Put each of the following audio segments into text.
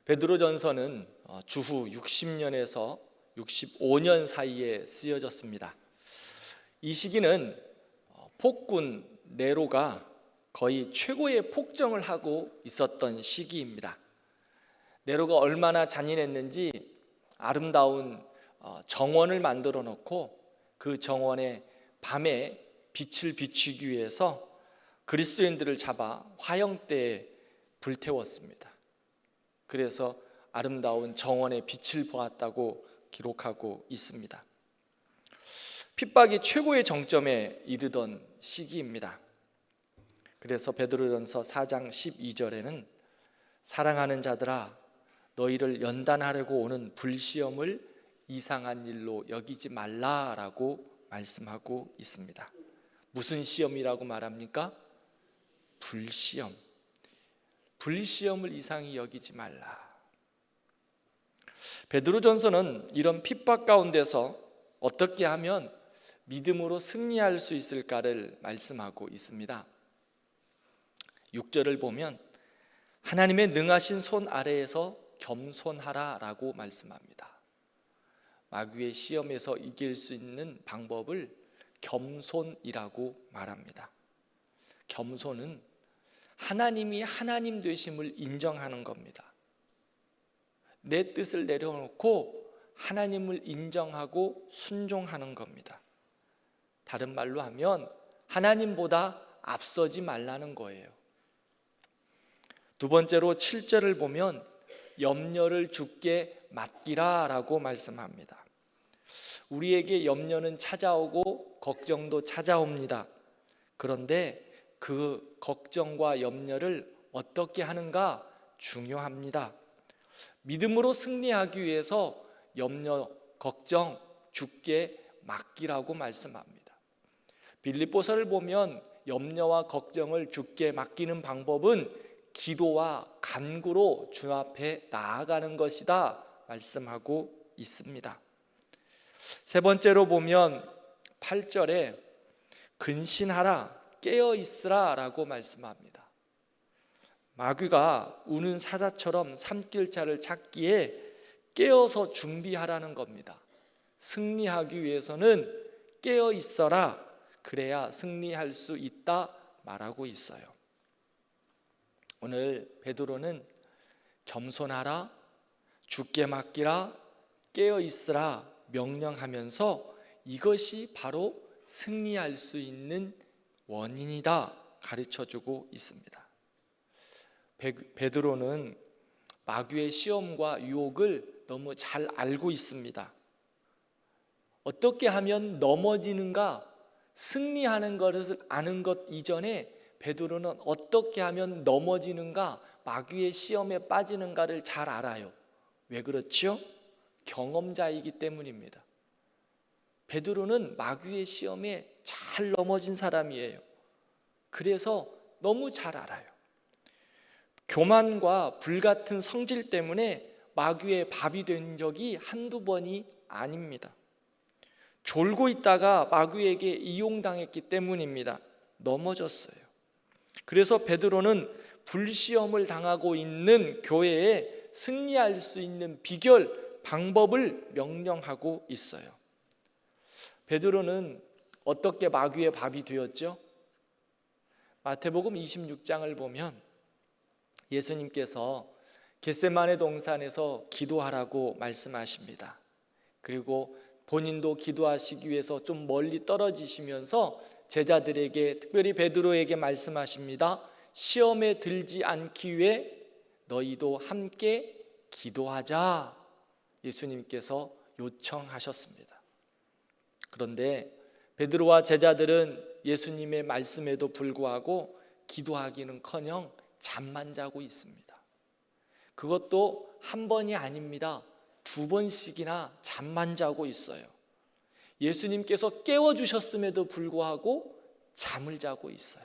베드로전서는 주후 60년에서 65년 사이에 쓰여졌습니다. 이 시기는 폭군 네로가 거의 최고의 폭정을 하고 있었던 시기입니다. 네로가 얼마나 잔인했는지 아름다운 정원을 만들어 놓고 그 정원에 밤에 빛을 비추기 위해서 그리스도인들을 잡아 화형대에 불태웠습니다. 그래서 아름다운 정원의 빛을 보았다고 기록하고 있습니다. 핍박이 최고의 정점에 이르던 시기입니다. 그래서 베드로전서 4장 12절에는 사랑하는 자들아 너희를 연단하려고 오는 불시험을 이상한 일로 여기지 말라라고 말씀하고 있습니다. 무슨 시험이라고 말합니까? 불시험. 불시험을 이상히 여기지 말라. 베드로전서는 이런 핍박 가운데서 어떻게 하면 믿음으로 승리할 수 있을까를 말씀하고 있습니다. 6절을 보면 하나님의 능하신 손 아래에서 겸손하라라고 말씀합니다. 마귀의 시험에서 이길 수 있는 방법을 겸손이라고 말합니다. 겸손은 하나님이 하나님 되심을 인정하는 겁니다. 내 뜻을 내려놓고 하나님을 인정하고 순종하는 겁니다. 다른 말로 하면 하나님보다 앞서지 말라는 거예요. 두 번째로 7절을 보면 염려를 주께 맡기라 라고 말씀합니다. 우리에게 염려는 찾아오고 걱정도 찾아옵니다. 그런데 그 걱정과 염려를 어떻게 하는가 중요합니다. 믿음으로 승리하기 위해서 염려, 걱정 주께 맡기라고 말씀합니다. 빌립보서를 보면 염려와 걱정을 주께 맡기는 방법은 기도와 간구로 주 앞에 나아가는 것이다 말씀하고 있습니다. 세 번째로 보면 8절에 근신하라 깨어 있으라 라고 말씀합니다. 마귀가 우는 사자처럼 삼킬 자를 찾기에 깨어서 준비하라는 겁니다. 승리하기 위해서는 깨어 있어라. 그래야 승리할 수 있다 말하고 있어요. 오늘 베드로는 겸손하라, 주께 맡기라, 깨어 있으라 명령하면서 이것이 바로 승리할 수 있는 원인이다 가르쳐주고 있습니다. 베드로는 마귀의 시험과 유혹을 너무 잘 알고 있습니다. 어떻게 하면 넘어지는가, 승리하는 것을 아는 것 이전에 베드로는 어떻게 하면 넘어지는가, 마귀의 시험에 빠지는가를 잘 알아요. 왜 그렇죠? 경험자이기 때문입니다. 베드로는 마귀의 시험에 잘 넘어진 사람이에요. 그래서 너무 잘 알아요. 교만과 불같은 성질 때문에 마귀의 밥이 된 적이 한두 번이 아닙니다. 졸고 있다가 마귀에게 이용당했기 때문입니다. 넘어졌어요. 그래서 베드로는 불시험을 당하고 있는 교회에 승리할 수 있는 비결, 방법을 명령하고 있어요. 베드로는 어떻게 마귀의 밥이 되었죠? 마태복음 26장을 보면 예수님께서 겟세마네 동산에서 기도하라고 말씀하십니다. 그리고 본인도 기도하시기 위해서 좀 멀리 떨어지시면서 제자들에게, 특별히 베드로에게 말씀하십니다. 시험에 들지 않기 위해 너희도 함께 기도하자. 예수님께서 요청하셨습니다. 그런데 베드로와 제자들은 예수님의 말씀에도 불구하고 기도하기는커녕 잠만 자고 있습니다. 그것도 한 번이 아닙니다. 2번씩이나 잠만 자고 있어요. 예수님께서 깨워주셨음에도 불구하고 잠을 자고 있어요.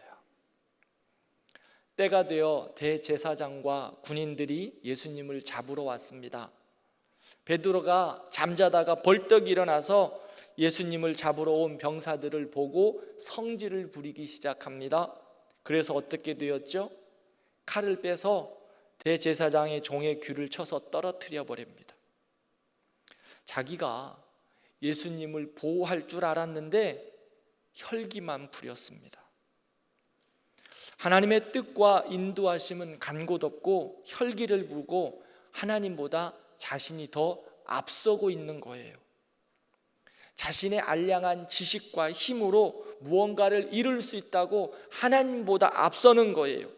때가 되어 대제사장과 군인들이 예수님을 잡으러 왔습니다. 베드로가 잠자다가 벌떡 일어나서 예수님을 잡으러 온 병사들을 보고 성질을 부리기 시작합니다. 그래서 어떻게 되었죠? 칼을 빼서 대제사장의 종의 귀를 쳐서 떨어뜨려 버립니다. 자기가 예수님을 보호할 줄 알았는데 혈기만 부렸습니다. 하나님의 뜻과 인도하심은 간곳 없고 혈기를 부르고 하나님보다 자신이 더 앞서고 있는 거예요. 자신의 알량한 지식과 힘으로 무언가를 이룰 수 있다고 하나님보다 앞서는 거예요.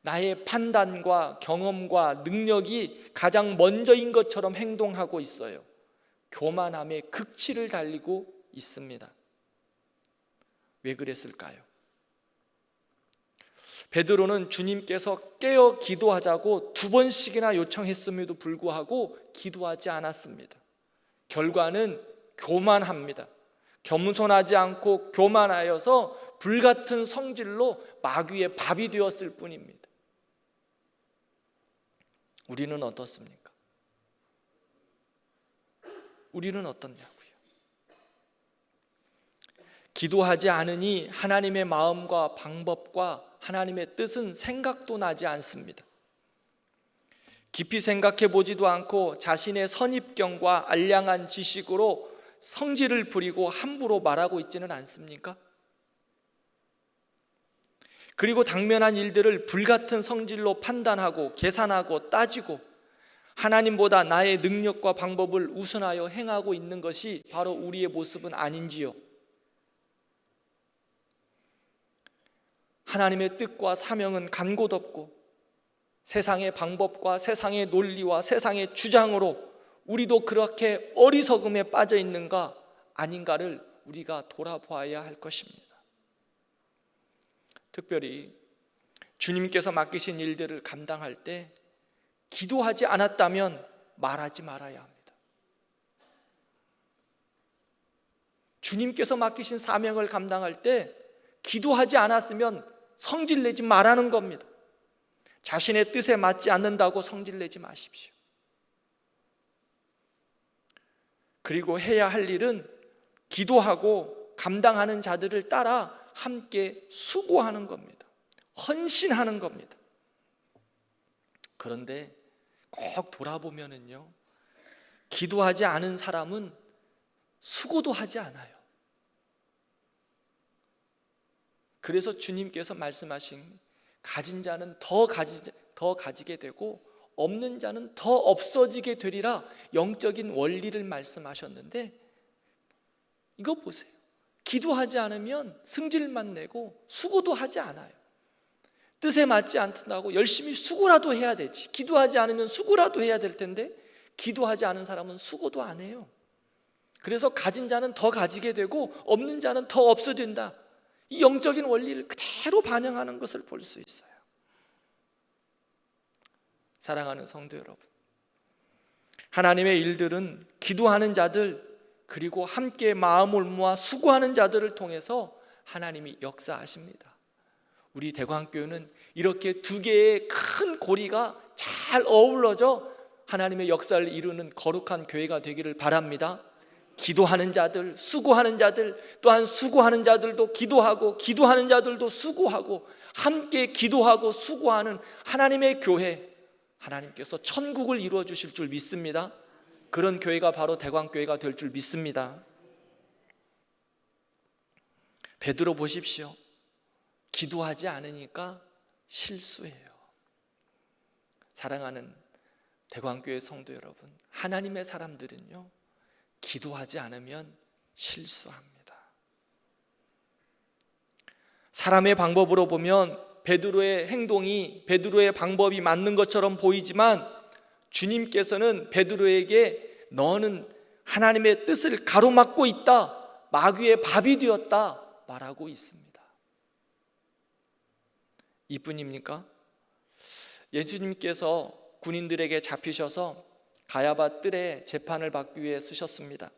나의 판단과 경험과 능력이 가장 먼저인 것처럼 행동하고 있어요. 교만함의 극치를 달리고 있습니다. 왜 그랬을까요? 베드로는 주님께서 깨어 기도하자고 2번씩이나 요청했음에도 불구하고 기도하지 않았습니다. 결과는 교만합니다. 겸손하지 않고 교만하여서 불같은 성질로 마귀의 밥이 되었을 뿐입니다. 우리는 어떻습니까? 우리는 어떻냐고요? 기도하지 않으니 하나님의 마음과 방법과 하나님의 뜻은 생각도 나지 않습니다. 깊이 생각해 보지도 않고 자신의 선입견과 알량한 지식으로 성질을 부리고 함부로 말하고 있지는 않습니까? 그리고 당면한 일들을 불같은 성질로 판단하고 계산하고 따지고 하나님보다 나의 능력과 방법을 우선하여 행하고 있는 것이 바로 우리의 모습은 아닌지요? 하나님의 뜻과 사명은 간곳 없고 세상의 방법과 세상의 논리와 세상의 주장으로 우리도 그렇게 어리석음에 빠져 있는가 아닌가를 우리가 돌아보아야 할 것입니다. 특별히 주님께서 맡기신 일들을 감당할 때 기도하지 않았다면 말하지 말아야 합니다. 주님께서 맡기신 사명을 감당할 때 기도하지 않았으면 성질내지 말라는 겁니다. 자신의 뜻에 맞지 않는다고 성질내지 마십시오. 그리고 해야 할 일은 기도하고 감당하는 자들을 따라 함께 수고하는 겁니다. 헌신하는 겁니다. 그런데 꼭 돌아보면은요, 기도하지 않은 사람은 수고도 하지 않아요. 그래서 주님께서 말씀하신 가진 자는 더 가지게 되고 없는 자는 더 없어지게 되리라 영적인 원리를 말씀하셨는데, 이거 보세요. 기도하지 않으면 승질만 내고 수고도 하지 않아요. 뜻에 맞지 않는다고 열심히 수고라도 해야 되지. 기도하지 않으면 수고라도 해야 될 텐데 기도하지 않은 사람은 수고도 안 해요. 그래서 가진 자는 더 가지게 되고 없는 자는 더 없어진다. 이 영적인 원리를 그대로 반영하는 것을 볼 수 있어요. 사랑하는 성도 여러분, 하나님의 일들은 기도하는 자들 그리고 함께 마음을 모아 수고하는 자들을 통해서 하나님이 역사하십니다. 우리 대광교회는 이렇게 두 개의 큰 고리가 잘 어우러져 하나님의 역사를 이루는 거룩한 교회가 되기를 바랍니다. 기도하는 자들, 수고하는 자들, 또한 수고하는 자들도 기도하고 기도하는 자들도 수고하고 함께 기도하고 수고하는 하나님의 교회, 하나님께서 천국을 이루어 주실 줄 믿습니다. 그런 교회가 바로 대광교회가 될 줄 믿습니다. 베드로 보십시오. 기도하지 않으니까 실수해요. 사랑하는 대광교회 성도 여러분, 하나님의 사람들은요, 기도하지 않으면 실수합니다. 사람의 방법으로 보면 베드로의 행동이 베드로의 방법이 맞는 것처럼 보이지만 주님께서는 베드로에게 너는 하나님의 뜻을 가로막고 있다, 마귀의 밥이 되었다 말하고 있습니다. 이뿐입니까? 예수님께서 군인들에게 잡히셔서 가야바 뜰에 재판을 받기 위해 쓰셨습니다.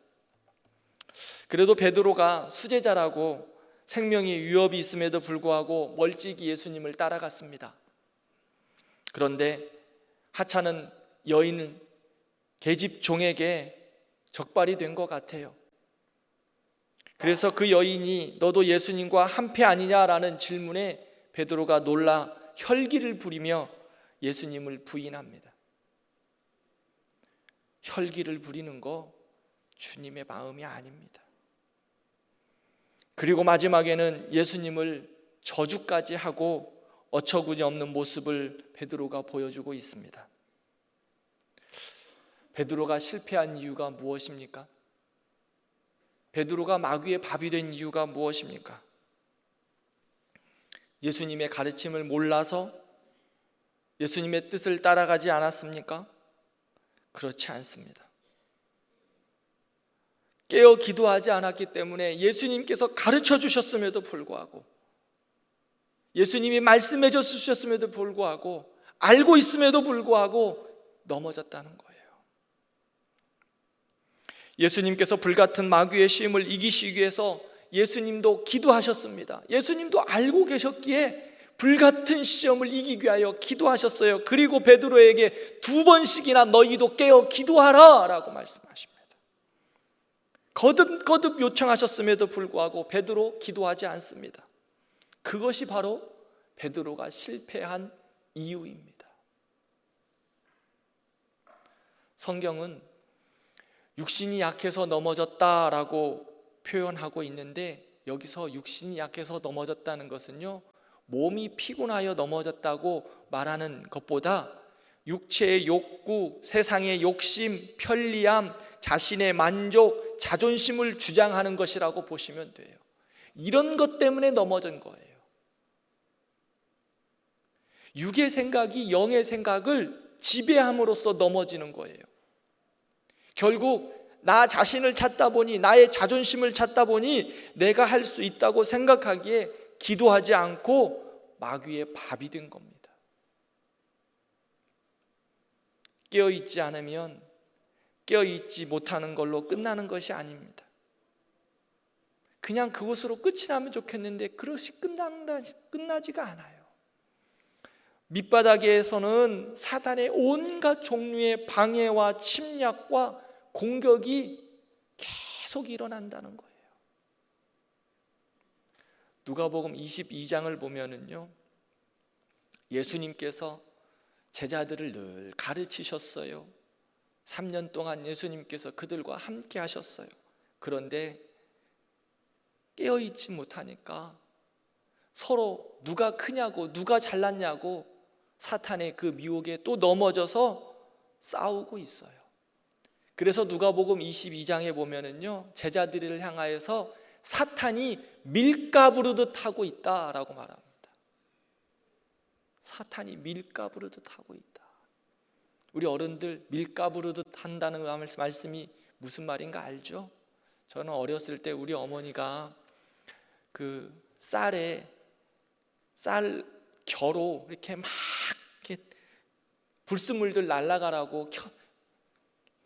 그래도 베드로가 수제자라고 생명의 위협이 있음에도 불구하고 멀찍이 예수님을 따라갔습니다. 그런데 하찮은 여인 계집 종에게 적발이 된 것 같아요. 그래서 그 여인이 너도 예수님과 한패 아니냐라는 질문에 베드로가 놀라 혈기를 부리며 예수님을 부인합니다. 혈기를 부리는 거 주님의 마음이 아닙니다. 그리고 마지막에는 예수님을 저주까지 하고 어처구니 없는 모습을 베드로가 보여주고 있습니다. 베드로가 실패한 이유가 무엇입니까? 베드로가 마귀의 밥이 된 이유가 무엇입니까? 예수님의 가르침을 몰라서 예수님의 뜻을 따라가지 않았습니까? 그렇지 않습니다. 깨어 기도하지 않았기 때문에 예수님께서 가르쳐 주셨음에도 불구하고, 예수님이 말씀해 주셨음에도 불구하고, 알고 있음에도 불구하고 넘어졌다는 거예요. 예수님께서 불같은 마귀의 시험을 이기시기 위해서 예수님도 기도하셨습니다. 예수님도 알고 계셨기에 불같은 시험을 이기기 위하여 기도하셨어요. 그리고 베드로에게 2번씩이나 너희도 깨어 기도하라 라고 말씀하십니다. 거듭 요청하셨음에도 불구하고 베드로 기도하지 않습니다. 그것이 바로 베드로가 실패한 이유입니다. 성경은 육신이 약해서 넘어졌다라고 표현하고 있는데, 여기서 육신이 약해서 넘어졌다는 것은요, 몸이 피곤하여 넘어졌다고 말하는 것보다 육체의 욕구, 세상의 욕심, 편리함, 자신의 만족, 자존심을 주장하는 것이라고 보시면 돼요. 이런 것 때문에 넘어진 거예요. 육의 생각이 영의 생각을 지배함으로써 넘어지는 거예요. 결국 나 자신을 찾다 보니, 나의 자존심을 찾다 보니 내가 할 수 있다고 생각하기에 기도하지 않고 마귀의 밥이 된 겁니다. 깨어있지 않으면 깨어있지 못하는 걸로 끝나는 것이 아닙니다. 그냥 그것으로 끝이 나면 좋겠는데 그것이 끝나지가 않아요. 밑바닥에서는 사단의 온갖 종류의 방해와 침략과 공격이 계속 일어난다는 거예요. 누가복음 22장을 보면은요, 예수님께서 제자들을 늘 가르치셨어요. 3년 동안 예수님께서 그들과 함께 하셨어요. 그런데 깨어있지 못하니까 서로 누가 크냐고, 누가 잘났냐고 사탄의 그 미혹에 또 넘어져서 싸우고 있어요. 그래서 누가복음 22장에 보면은요, 제자들을 향하여서 사탄이 밀가부르듯 하고 있다라고 말합니다. 사탄이 밀가부르듯 하고 있다. 우리 어른들 밀가부르듯 한다는 말씀이 무슨 말인가 알죠? 저는 어렸을 때 우리 어머니가 그 쌀 겨로 이렇게 막 이렇게 불순물들 날아가라고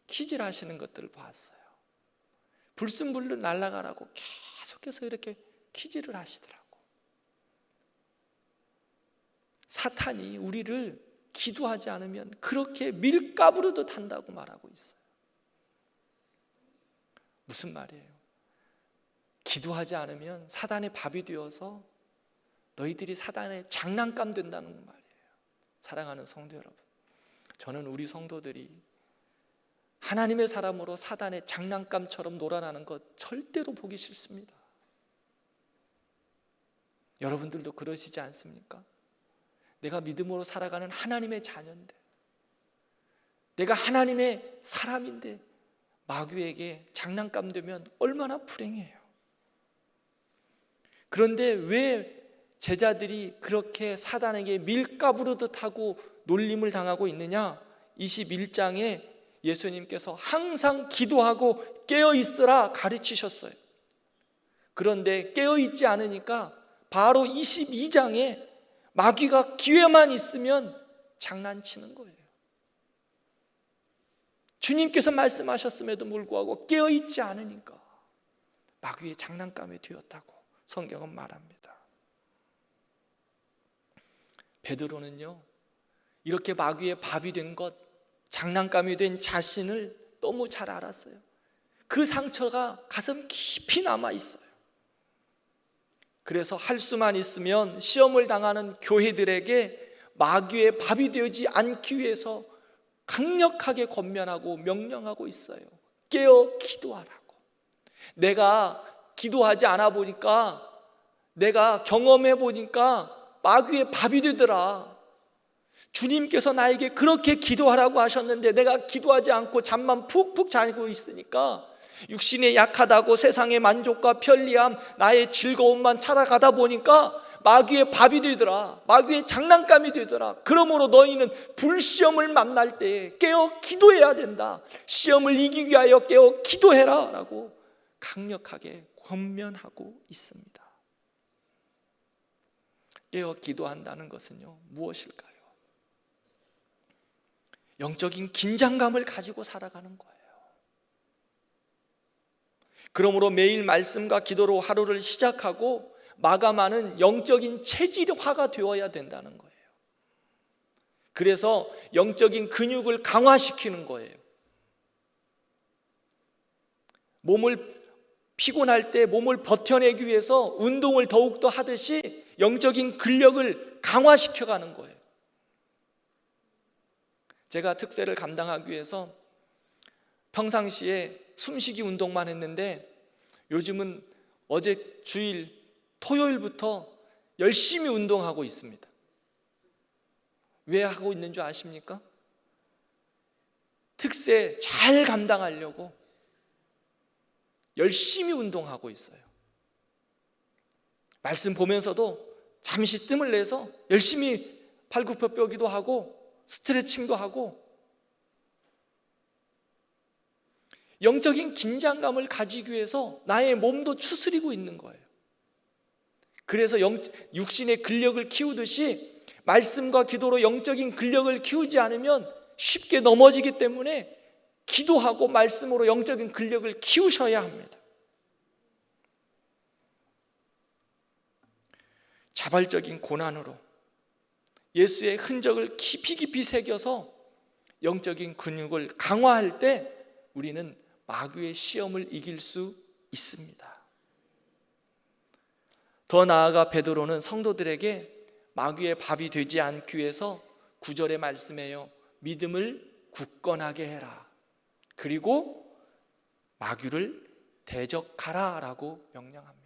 퀴즈를 하시는 것들을 봤어요. 불순물들 날아가라고 계속해서 이렇게 퀴즈를 하시더라고. 사탄이 우리를 기도하지 않으면 그렇게 밀가부르듯 한다고 말하고 있어요. 무슨 말이에요? 기도하지 않으면 사단의 밥이 되어서 너희들이 사단의 장난감 된다는 말이에요. 사랑하는 성도 여러분, 저는 우리 성도들이 하나님의 사람으로 사단의 장난감처럼 놀아나는 것 절대로 보기 싫습니다. 여러분들도 그러시지 않습니까? 내가 믿음으로 살아가는 하나님의 자녀인데, 내가 하나님의 사람인데 마귀에게 장난감 되면 얼마나 불행해요. 그런데 왜 제자들이 그렇게 사단에게 밀가부르듯 하고 놀림을 당하고 있느냐? 21장에 예수님께서 항상 기도하고 깨어있으라 가르치셨어요. 그런데 깨어있지 않으니까 바로 22장에 마귀가 기회만 있으면 장난치는 거예요. 주님께서 말씀하셨음에도 불구하고 깨어있지 않으니까 마귀의 장난감이 되었다고 성경은 말합니다. 베드로는요, 이렇게 마귀의 밥이 된 것, 장난감이 된 자신을 너무 잘 알았어요. 그 상처가 가슴 깊이 남아 있어요. 그래서 할 수만 있으면 시험을 당하는 교회들에게 마귀의 밥이 되지 않기 위해서 강력하게 권면하고 명령하고 있어요. 깨어 기도하라고. 내가 기도하지 않아 보니까, 내가 경험해 보니까 마귀의 밥이 되더라. 주님께서 나에게 그렇게 기도하라고 하셨는데 내가 기도하지 않고 잠만 푹푹 자고 있으니까 육신에 약하다고 세상의 만족과 편리함, 나의 즐거움만 찾아가다 보니까 마귀의 밥이 되더라. 마귀의 장난감이 되더라. 그러므로 너희는 불시험을 만날 때 깨어 기도해야 된다. 시험을 이기기 위하여 깨어 기도해라 라고 강력하게 권면하고 있습니다. 깨어 기도한다는 것은요, 무엇일까요? 영적인 긴장감을 가지고 살아가는 거예요. 그러므로 매일 말씀과 기도로 하루를 시작하고 마감하는 영적인 체질화가 되어야 된다는 거예요. 그래서 영적인 근육을 강화시키는 거예요. 피곤할 때 몸을 버텨내기 위해서 운동을 더욱더 하듯이 영적인 근력을 강화시켜가는 거예요. 제가 특세를 감당하기 위해서 평상시에 숨쉬기 운동만 했는데 요즘은 어제 주일 토요일부터 열심히 운동하고 있습니다. 왜 하고 있는 줄 아십니까? 특세 잘 감당하려고 열심히 운동하고 있어요. 말씀 보면서도 잠시 뜸을 내서 열심히 팔굽혀펴기도 하고 스트레칭도 하고 영적인 긴장감을 가지기 위해서 나의 몸도 추스리고 있는 거예요. 그래서 육신의 근력을 키우듯이 말씀과 기도로 영적인 근력을 키우지 않으면 쉽게 넘어지기 때문에 기도하고 말씀으로 영적인 근력을 키우셔야 합니다. 자발적인 고난으로 예수의 흔적을 깊이 새겨서 영적인 근육을 강화할 때 우리는 마귀의 시험을 이길 수 있습니다. 더 나아가 베드로는 성도들에게 마귀의 밥이 되지 않기 위해서 9절의 말씀에요, 믿음을 굳건하게 해라, 그리고 마귀를 대적하라 라고 명령합니다.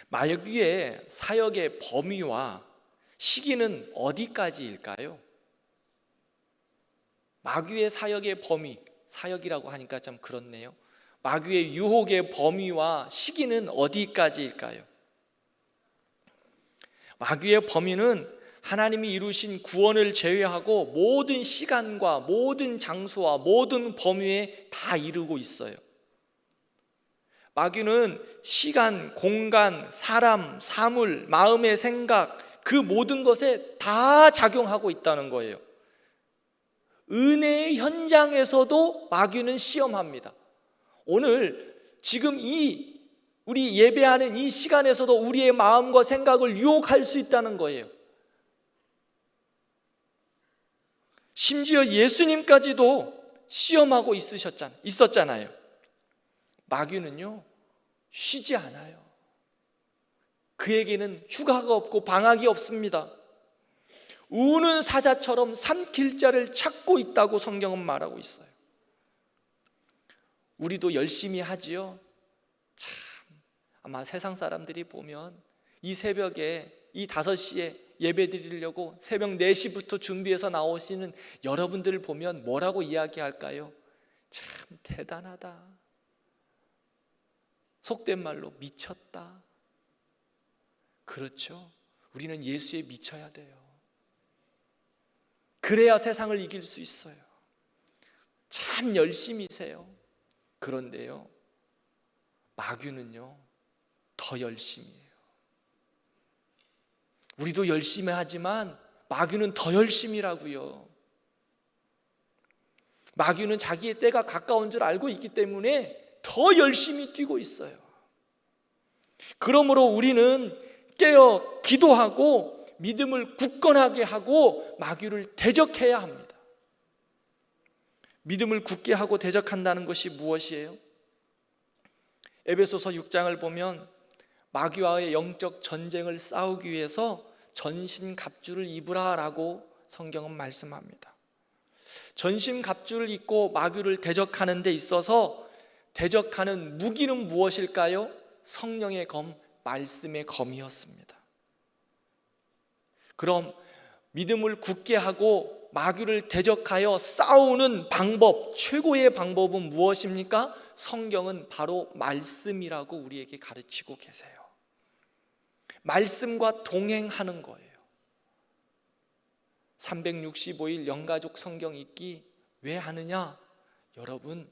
마귀의 사역의 범위와 시기는 어디까지일까요? 마귀의 사역의 범위, 사역이라고 하니까 좀 그렇네요. 마귀의 유혹의 범위와 시기는 어디까지일까요? 마귀의 범위는 하나님이 이루신 구원을 제외하고 모든 시간과 모든 장소와 모든 범위에 다 이루고 있어요. 마귀는 시간, 공간, 사람, 사물, 마음의 생각, 그 모든 것에 다 작용하고 있다는 거예요. 은혜의 현장에서도 마귀는 시험합니다. 오늘 지금 우리 예배하는 이 시간에서도 우리의 마음과 생각을 유혹할 수 있다는 거예요. 심지어 예수님까지도 시험하고 있었잖아요. 마귀는요, 쉬지 않아요. 그에게는 휴가가 없고 방학이 없습니다. 우는 사자처럼 삼킬 자를 찾고 있다고 성경은 말하고 있어요. 우리도 열심히 하지요. 참, 아마 세상 사람들이 보면 이 새벽에 이 5시에 예배 드리려고 새벽 4시부터 준비해서 나오시는 여러분들을 보면 뭐라고 이야기할까요? 참 대단하다. 속된 말로 미쳤다. 그렇죠. 우리는 예수에 미쳐야 돼요. 그래야 세상을 이길 수 있어요. 참 열심히세요. 그런데요, 마귀는요 더 열심히 해요. 우리도 열심히 하지만 마귀는 더 열심히라고요. 마귀는 자기의 때가 가까운 줄 알고 있기 때문에 더 열심히 뛰고 있어요. 그러므로 우리는 깨어 기도하고 믿음을 굳건하게 하고 마귀를 대적해야 합니다. 믿음을 굳게 하고 대적한다는 것이 무엇이에요? 에베소서 6장을 보면 마귀와의 영적 전쟁을 싸우기 위해서 전신갑주를 입으라라고 성경은 말씀합니다. 전신갑주를 입고 마귀를 대적하는 데 있어서 대적하는 무기는 무엇일까요? 성령의 검, 말씀의 검이었습니다. 그럼 믿음을 굳게 하고 마귀를 대적하여 싸우는 방법, 최고의 방법은 무엇입니까? 성경은 바로 말씀이라고 우리에게 가르치고 계세요. 말씀과 동행하는 거예요. 365일 영가족 성경 읽기 왜 하느냐? 여러분,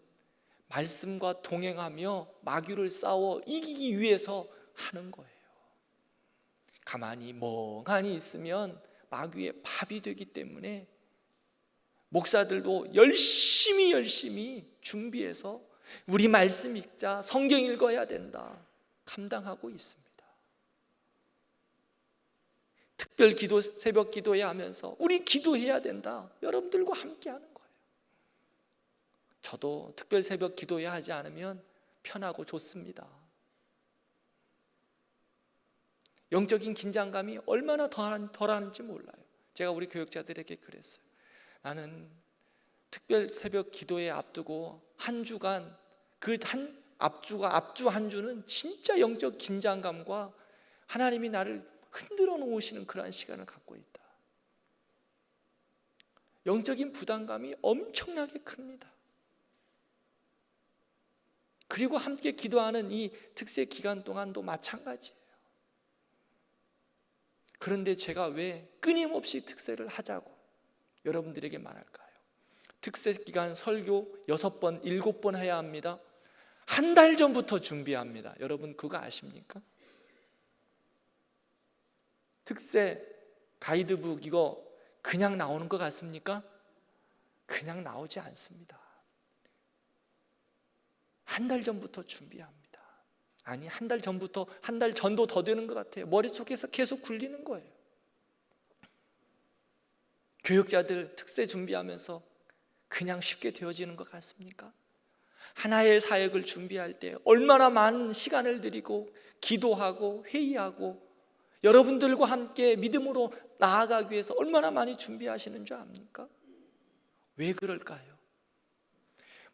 말씀과 동행하며 마귀를 싸워 이기기 위해서 하는 거예요. 가만히 멍하니 있으면 마귀의 밥이 되기 때문에 목사들도 열심히 준비해서 우리 말씀 읽자, 성경 읽어야 된다 감당하고 있습니다. 특별 기도, 새벽 기도회 하면서 우리 기도해야 된다, 여러분들과 함께 하는 거예요. 저도 특별 새벽 기도회 하지 않으면 편하고 좋습니다. 영적인 긴장감이 얼마나 덜하는지 몰라요. 제가 우리 교육자들에게 그랬어요. 나는 특별 새벽 기도회 앞두고 한 주간, 그 앞주 한 주는 진짜 영적 긴장감과 하나님이 나를 흔들어 놓으시는 그러한 시간을 갖고 있다. 영적인 부담감이 엄청나게 큽니다. 그리고 함께 기도하는 이 특세 기간 동안도 마찬가지예요. 그런데 제가 왜 끊임없이 특세를 하자고 여러분들에게 말할까요? 특세 기간 설교 6번, 7번 해야 합니다. 한 달 전부터 준비합니다. 여러분 그거 아십니까? 특세 가이드북 이거 그냥 나오는 것 같습니까? 그냥 나오지 않습니다. 한 달 전부터 준비합니다. 아니, 한 달 전부터, 한 달 전도 더 되는 것 같아요. 머릿속에서 계속 굴리는 거예요. 교육자들 특세 준비하면서 그냥 쉽게 되어지는 것 같습니까? 하나의 사역을 준비할 때 얼마나 많은 시간을 들이고 기도하고 회의하고 여러분들과 함께 믿음으로 나아가기 위해서 얼마나 많이 준비하시는 줄 압니까? 왜 그럴까요?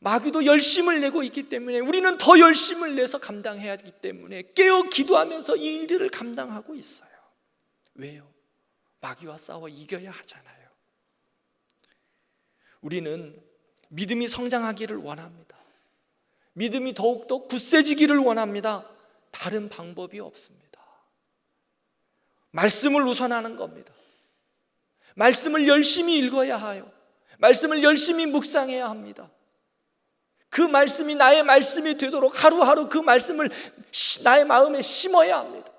마귀도 열심을 내고 있기 때문에 우리는 더 열심을 내서 감당해야 하기 때문에 깨어 기도하면서 이 일들을 감당하고 있어요. 왜요? 마귀와 싸워 이겨야 하잖아요. 우리는 믿음이 성장하기를 원합니다. 믿음이 더욱더 굳세지기를 원합니다. 다른 방법이 없습니다. 말씀을 우선하는 겁니다. 말씀을 열심히 읽어야 해요. 말씀을 열심히 묵상해야 합니다. 그 말씀이 나의 말씀이 되도록 하루하루 그 말씀을 나의 마음에 심어야 합니다.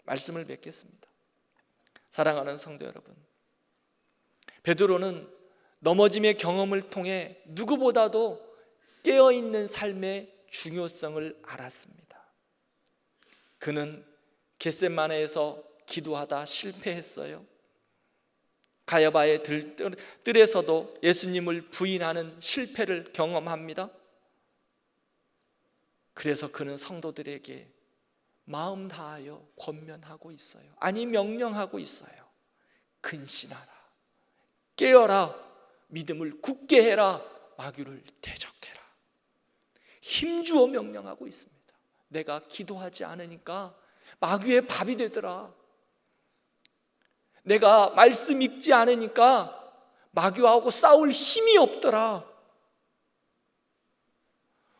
말씀을 맺겠습니다. 사랑하는 성도 여러분, 베드로는 넘어짐의 경험을 통해 누구보다도 깨어있는 삶의 중요성을 알았습니다. 그는 겟세마네에서 기도하다 실패했어요. 가야바의 뜰에서도 예수님을 부인하는 실패를 경험합니다. 그래서 그는 성도들에게 마음 다하여 권면하고 있어요. 아니, 명령하고 있어요. 근신하라, 깨어라, 믿음을 굳게 해라, 마귀를 대적해라. 힘주어 명령하고 있습니다. 내가 기도하지 않으니까 마귀의 밥이 되더라. 내가 말씀 읽지 않으니까 마귀하고 싸울 힘이 없더라.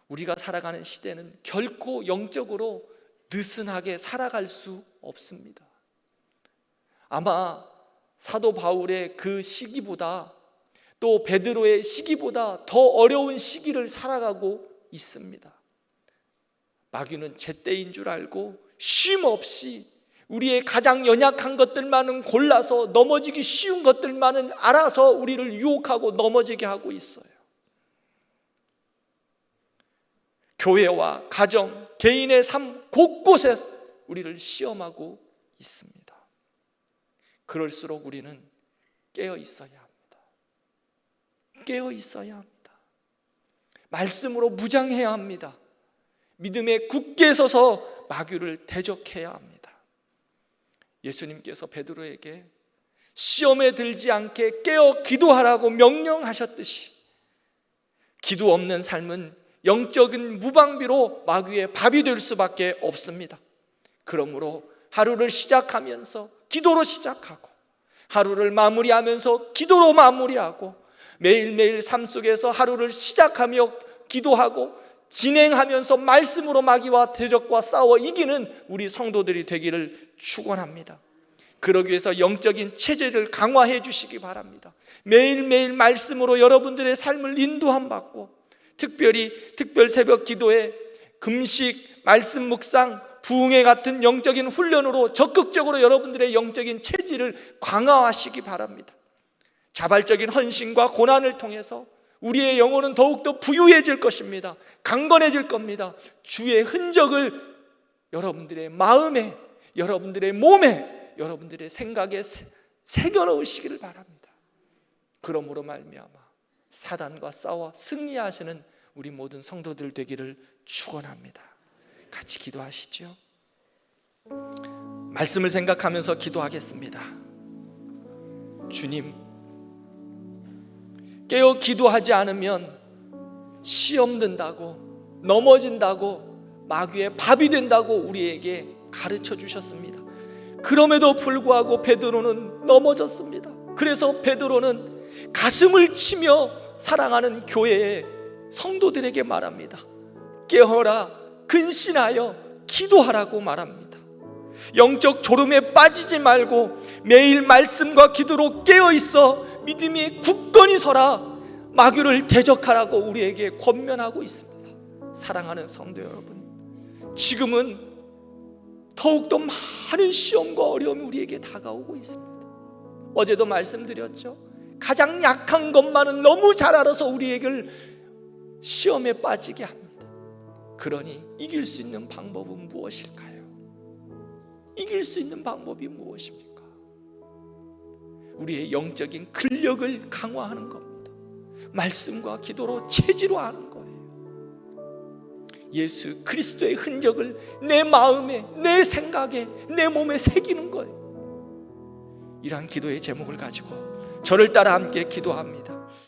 우리가 살아가는 시대는 결코 영적으로 느슨하게 살아갈 수 없습니다. 아마 사도 바울의 그 시기보다 또 베드로의 시기보다 더 어려운 시기를 살아가고 있습니다. 마귀는 제때인 줄 알고 쉼 없이 우리의 가장 연약한 것들만은 골라서 넘어지기 쉬운 것들만은 알아서 우리를 유혹하고 넘어지게 하고 있어요. 교회와 가정, 개인의 삶 곳곳에 우리를 시험하고 있습니다. 그럴수록 우리는 깨어 있어야 합니다. 깨어 있어야 합니다. 말씀으로 무장해야 합니다. 믿음에 굳게 서서 마귀를 대적해야 합니다. 예수님께서 베드로에게 시험에 들지 않게 깨어 기도하라고 명령하셨듯이 기도 없는 삶은 영적인 무방비로 마귀의 밥이 될 수밖에 없습니다. 그러므로 하루를 시작하면서 기도로 시작하고, 하루를 마무리하면서 기도로 마무리하고, 매일매일 삶 속에서 하루를 시작하며 기도하고 진행하면서 말씀으로 마귀와 대적과 싸워 이기는 우리 성도들이 되기를 축원합니다. 그러기 위해서 영적인 체질을 강화해 주시기 바랍니다. 매일매일 말씀으로 여러분들의 삶을 인도함 받고, 특별히 특별 새벽 기도에 금식, 말씀 묵상, 부흥회 같은 영적인 훈련으로 적극적으로 여러분들의 영적인 체질을 강화하시기 바랍니다. 자발적인 헌신과 고난을 통해서 우리의 영혼은 더욱더 부유해질 것입니다. 강건해질 겁니다. 주의 흔적을 여러분들의 마음에, 여러분들의 몸에, 여러분들의 생각에 새겨 넣으시기를 바랍니다. 그러므로 말미암아 사단과 싸워 승리하시는 우리 모든 성도들 되기를 축원합니다. 같이 기도하시죠. 말씀을 생각하면서 기도하겠습니다. 주님, 깨어 기도하지 않으면 시험 든다고, 넘어진다고, 마귀의 밥이 된다고 우리에게 가르쳐 주셨습니다. 그럼에도 불구하고 베드로는 넘어졌습니다. 그래서 베드로는 가슴을 치며 사랑하는 교회의 성도들에게 말합니다. 깨어라, 근신하여 기도하라고 말합니다. 영적 졸음에 빠지지 말고 매일 말씀과 기도로 깨어있어 믿음이 굳건히 서라, 마귀를 대적하라고 우리에게 권면하고 있습니다. 사랑하는 성도 여러분, 지금은 더욱더 많은 시험과 어려움이 우리에게 다가오고 있습니다. 어제도 말씀드렸죠. 가장 약한 것만은 너무 잘 알아서 우리에게 시험에 빠지게 합니다. 그러니 이길 수 있는 방법은 무엇일까요? 이길 수 있는 방법이 무엇입니까? 우리의 영적인 근력을 강화하는 겁니다. 말씀과 기도로 체질화하는 거예요. 예수 그리스도의 흔적을 내 마음에, 내 생각에, 내 몸에 새기는 거예요. 이러한 기도의 제목을 가지고 저를 따라 함께 기도합니다.